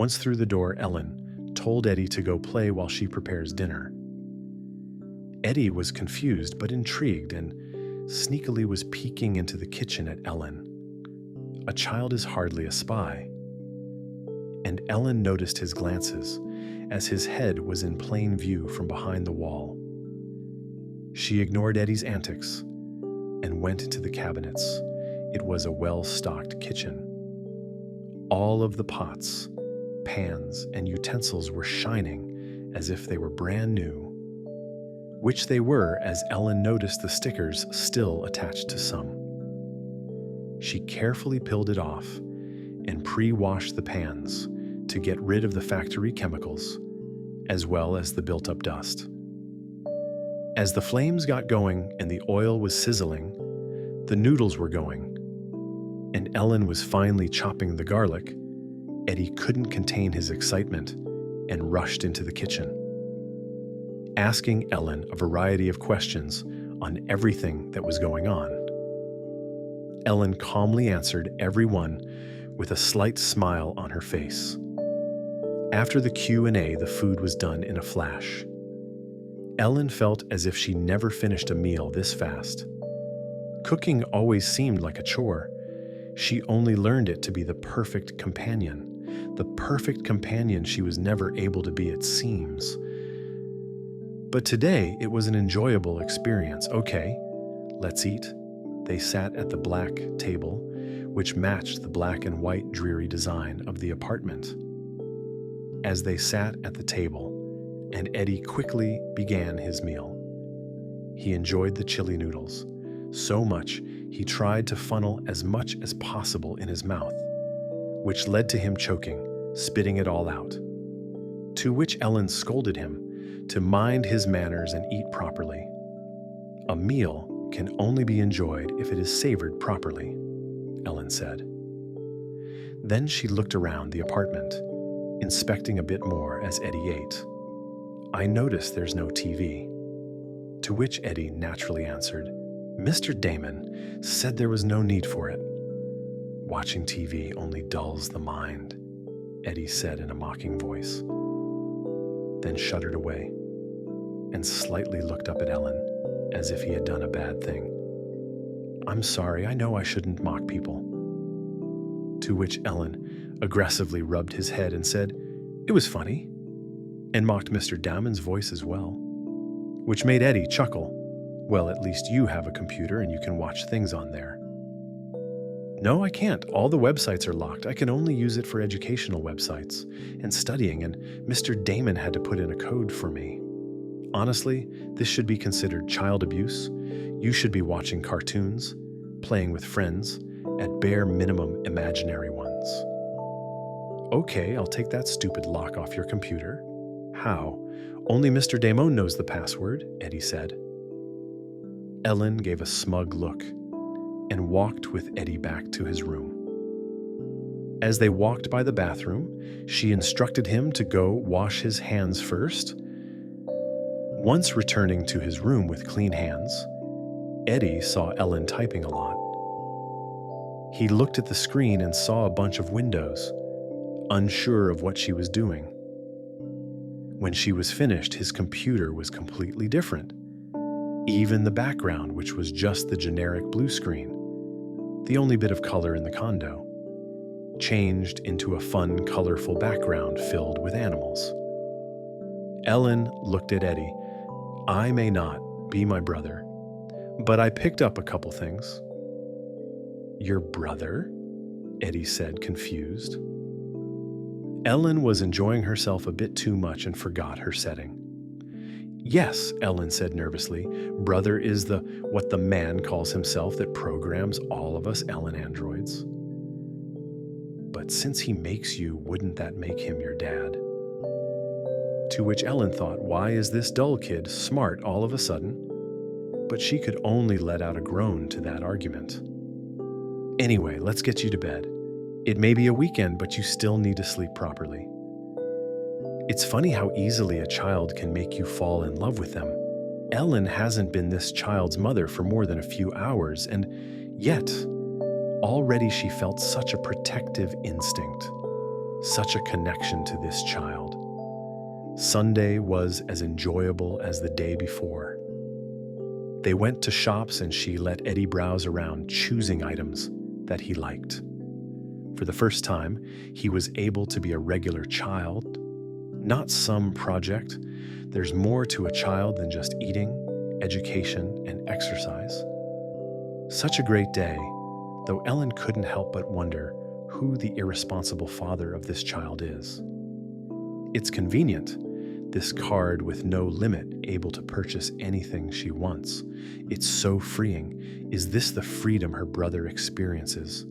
Once through the door, Ellen told Eddie to go play while she prepares dinner. Eddie was confused but intrigued and sneakily was peeking into the kitchen at Ellen. A child is hardly a spy. And Ellen noticed his glances as his head was in plain view from behind the wall. She ignored Eddie's antics and went into the cabinets. It was a well-stocked kitchen. All of the pots, pans, and utensils were shining as if they were brand new, which they were as Ellen noticed the stickers still attached to some. She carefully peeled it off and pre-washed the pans to get rid of the factory chemicals, as well as the built-up dust. As the flames got going and the oil was sizzling, the noodles were going, and Ellen was finally chopping the garlic. Eddie couldn't contain his excitement and rushed into the kitchen, asking Ellen a variety of questions on everything that was going on. Ellen calmly answered every one with a slight smile on her face. After the Q&A, the food was done in a flash. Ellen felt as if she never finished a meal this fast. Cooking always seemed like a chore. She only learned it to be the perfect companion. The perfect companion she was never able to be, it seems. But today, it was an enjoyable experience. Okay, let's eat. They sat at the black table, which matched the black and white dreary design of the apartment. As they sat at the table, and Eddie quickly began his meal. He enjoyed the chili noodles so much he tried to funnel as much as possible in his mouth, which led to him choking, spitting it all out. To which Ellen scolded him to mind his manners and eat properly. A meal can only be enjoyed if it is savored properly, Ellen said. Then she looked around the apartment, inspecting a bit more as Eddie ate. I noticed there's no TV. To which Eddie naturally answered, Mr. Damon said there was no need for it. Watching TV only dulls the mind, Eddie said in a mocking voice, then shuddered away and slightly looked up at Ellen as if he had done a bad thing. I'm sorry, I know I shouldn't mock people. To which Ellen aggressively rubbed his head and said, it was funny, and mocked Mr. Damon's voice as well, which made Eddie chuckle. Well, at least you have a computer and you can watch things on there. No, I can't. All the websites are locked. I can only use it for educational websites and studying, and Mr. Damon had to put in a code for me. Honestly, this should be considered child abuse. You should be watching cartoons, playing with friends, at bare minimum imaginary ones. Okay, I'll take that stupid lock off your computer. How? Only Mr. Damon knows the password, Eddie said. Ellen gave a smug look and walked with Eddie back to his room. As they walked by the bathroom, she instructed him to go wash his hands first. Once returning to his room with clean hands, Eddie saw Ellen typing a lot. He looked at the screen and saw a bunch of windows, unsure of what she was doing. When she was finished, his computer was completely different. Even the background, which was just the generic blue screen, the only bit of color in the condo, changed into a fun, colorful background filled with animals. Ellen looked at Eddie. I may not be my brother, but I picked up a couple things. Your brother? Eddie said, confused. Ellen was enjoying herself a bit too much and forgot her setting. Yes, Ellen said nervously. Brother is what the man calls himself that programs all of us Ellen androids. But since he makes you, wouldn't that make him your dad? To which Ellen thought, why is this dull kid smart all of a sudden? But she could only let out a groan to that argument. Anyway, let's get you to bed. It may be a weekend, but you still need to sleep properly. It's funny how easily a child can make you fall in love with them. Ellen hasn't been this child's mother for more than a few hours, and yet, already she felt such a protective instinct. Such a connection to this child. Sunday was as enjoyable as the day before. They went to shops and she let Eddie browse around, choosing items that he liked. For the first time, he was able to be a regular child, not some project. There's more to a child than just eating, education, and exercise. Such a great day, though Ellen couldn't help but wonder who the irresponsible father of this child is. It's convenient, this card with no limit, able to purchase anything she wants. It's so freeing. Is this the freedom her brother experiences?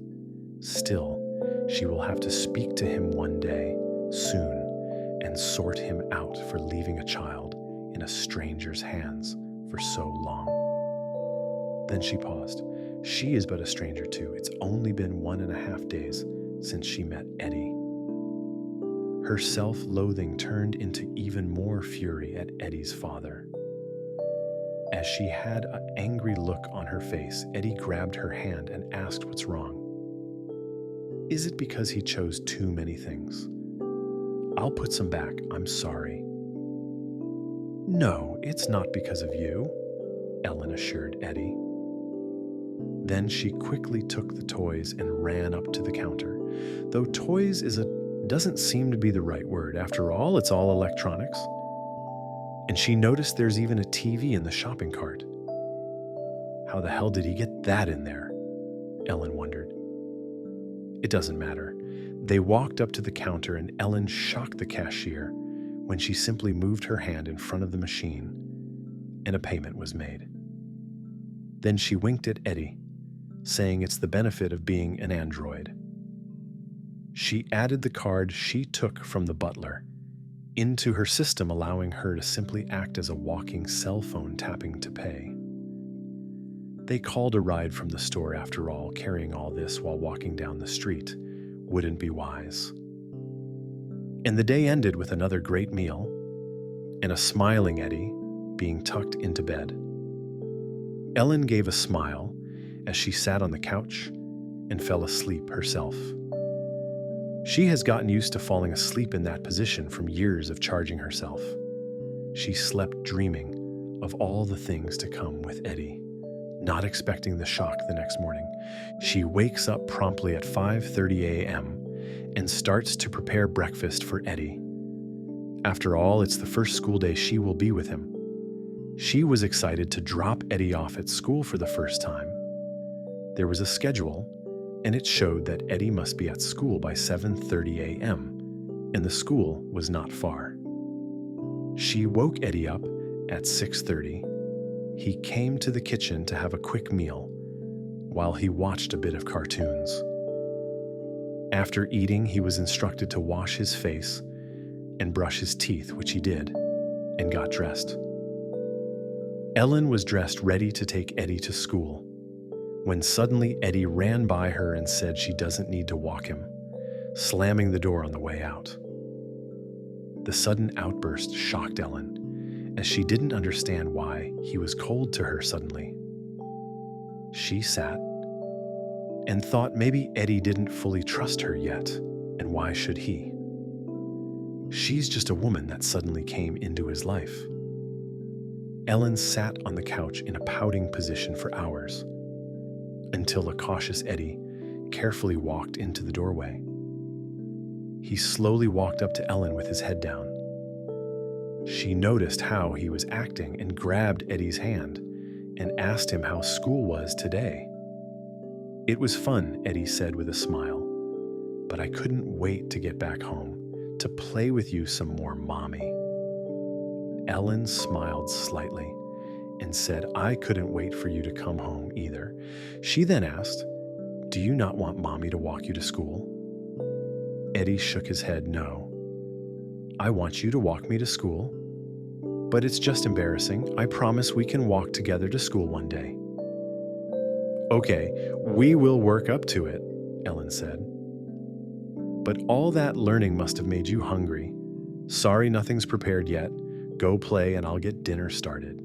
Still, she will have to speak to him one day, soon, and sort him out for leaving a child in a stranger's hands for so long. Then she paused. She is but a stranger too. It's only been 1.5 days since she met Eddie. Her self-loathing turned into even more fury at Eddie's father. As she had an angry look on her face, Eddie grabbed her hand and asked what's wrong. Is it because he chose too many things? I'll put some back, I'm sorry. No, it's not because of you, Ellen assured Eddie. Then she quickly took the toys and ran up to the counter. Though toys doesn't seem to be the right word. After all, it's all electronics. And she noticed there's even a TV in the shopping cart. How the hell did he get that in there? Ellen wondered. It doesn't matter. They walked up to the counter and Ellen shocked the cashier when she simply moved her hand in front of the machine and a payment was made. Then she winked at Eddie, saying it's the benefit of being an android. She added the card she took from the butler into her system, allowing her to simply act as a walking cell phone tapping to pay. They called a ride from the store after all. Carrying all this while walking down the street wouldn't be wise. And the day ended with another great meal and a smiling Eddie being tucked into bed. Ellen gave a smile as she sat on the couch and fell asleep herself. She has gotten used to falling asleep in that position from years of charging herself. She slept dreaming of all the things to come with Eddie, not expecting the shock the next morning. She wakes up promptly at 5:30 a.m. and starts to prepare breakfast for Eddie. After all, it's the first school day she will be with him. She was excited to drop Eddie off at school for the first time. There was a schedule, and it showed that Eddie must be at school by 7:30 a.m., and the school was not far. She woke Eddie up at 6:30. He came to the kitchen to have a quick meal while he watched a bit of cartoons. After eating, he was instructed to wash his face and brush his teeth, which he did, and got dressed. Ellen was dressed ready to take Eddie to school, when suddenly Eddie ran by her and said she doesn't need to walk him, slamming the door on the way out. The sudden outburst shocked Ellen, as she didn't understand why he was cold to her suddenly. She sat and thought maybe Eddie didn't fully trust her yet, and why should he? She's just a woman that suddenly came into his life. Ellen sat on the couch in a pouting position for hours, until a cautious Eddie carefully walked into the doorway. He slowly walked up to Ellen with his head down. She noticed how he was acting and grabbed Eddie's hand and asked him how school was today. It was fun, Eddie said with a smile, but I couldn't wait to get back home to play with you some more, Mommy. Ellen smiled slightly and said, I couldn't wait for you to come home either. She then asked, do you not want Mommy to walk you to school? Eddie shook his head, no. I want you to walk me to school, but it's just embarrassing. I promise we can walk together to school one day. Okay, we will work up to it, Ellen said. But all that learning must have made you hungry. Sorry, nothing's prepared yet. Go play and I'll get dinner started.